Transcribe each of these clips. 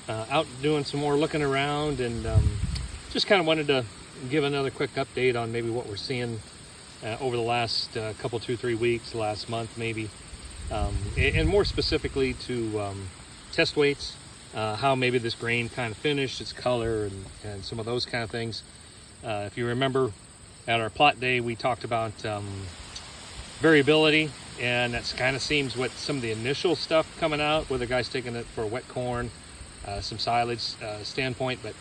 out doing some more looking around, and just kind of wanted to give another quick update on maybe what we're seeing over the last couple, 2-3 weeks, last month maybe, and more specifically to test weights, how maybe this grain kind of finished, its color, and some of those kind of things. If you remember, at our plot day, we talked about variability, and that's kind of seems what some of the initial stuff coming out, where the guy's taking it for wet corn, some silage standpoint. But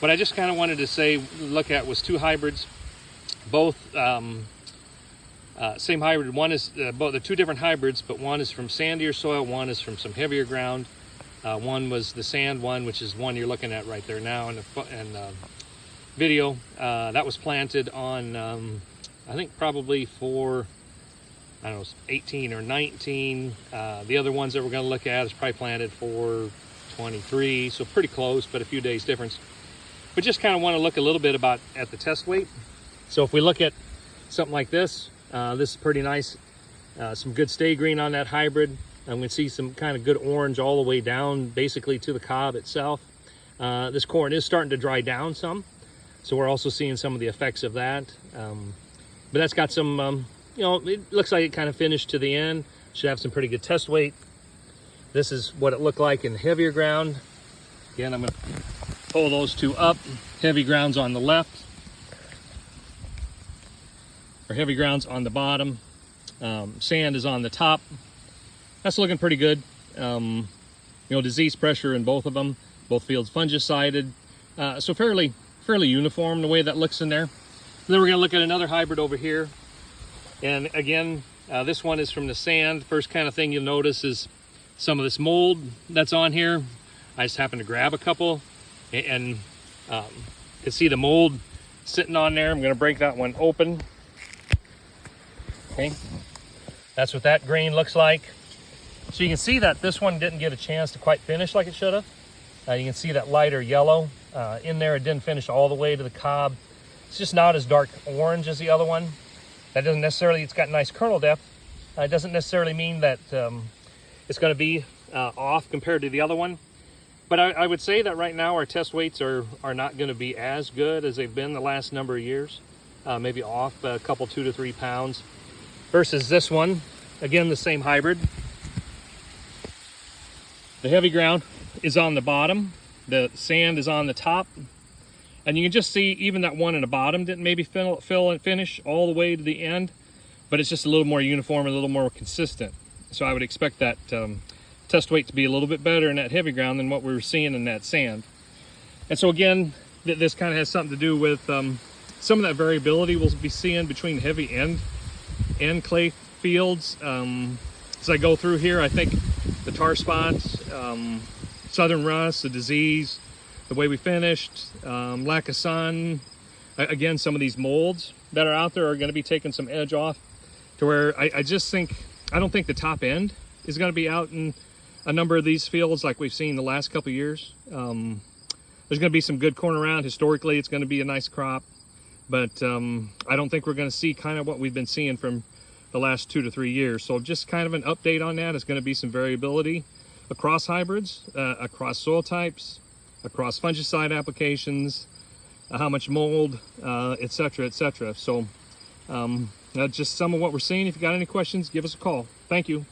what I just kind of wanted to say, look at, was two hybrids, both same hybrid. One is both, they're two different hybrids, but one is from sandier soil, one is from some heavier ground. One was the sand one, which is one you're looking at right there now in the video. That was planted on I think probably for, I don't know, 18 or 19. The other ones that we're going to look at is probably planted for 23, so pretty close, but a few days difference. But just kind of want to look a little bit at the test weight. So if we look at something like this, this is pretty nice. Some good stay green on that hybrid. I'm going to see some kind of good orange all the way down, basically to the cob itself. This corn is starting to dry down some, so we're also seeing some of the effects of that. But that's got some, you know, it looks like it kind of finished to the end. Should have some pretty good test weight. This is what it looked like in heavier ground. Again, I'm going to pull those two up. Heavy ground's on the left, or heavy ground's on the bottom. Sand is on the top. That's looking pretty good. You know, disease pressure in both of them. Both fields fungicided. So fairly uniform the way that looks in there. Then we're going to look at another hybrid over here. And again, this one is from the sand. First kind of thing you'll notice is some of this mold that's on here. I just happened to grab a couple and you can see the mold sitting on there. I'm going to break that one open. Okay, that's what that grain looks like. So you can see that this one didn't get a chance to quite finish like it should have. You can see that lighter yellow in there. It didn't finish all the way to the cob. It's just not as dark orange as the other one. That doesn't necessarily, it's got nice kernel depth. It doesn't necessarily mean that it's going to be off compared to the other one. But I would say that right now our test weights are not going to be as good as they've been the last number of years. Maybe off a couple, 2 to 3 pounds. Versus this one, again, the same hybrid. The heavy ground is on the bottom. The sand is on the top. And you can just see even that one in the bottom didn't maybe fill and finish all the way to the end, but it's just a little more uniform, a little more consistent. So I would expect that test weight to be a little bit better in that heavy ground than what we were seeing in that sand. And so again, this kind of has something to do with some of that variability we'll be seeing between heavy and clay fields. As I go through here, I think the tar spots, southern rust, the disease, the way we finished, lack of sun, again, some of these molds that are out there are going to be taking some edge off, to where I just think, I don't think the top end is going to be out in a number of these fields like we've seen the last couple of years. There's going to be some good corn around. Historically, it's going to be a nice crop, but I don't think we're going to see kind of what we've been seeing from the last 2 to 3 years. So just kind of an update on that. It's going to be some variability across hybrids, across soil types, across fungicide applications, how much mold, etc., etc. So that's just some of what we're seeing. If you got any questions, give us a call. Thank you.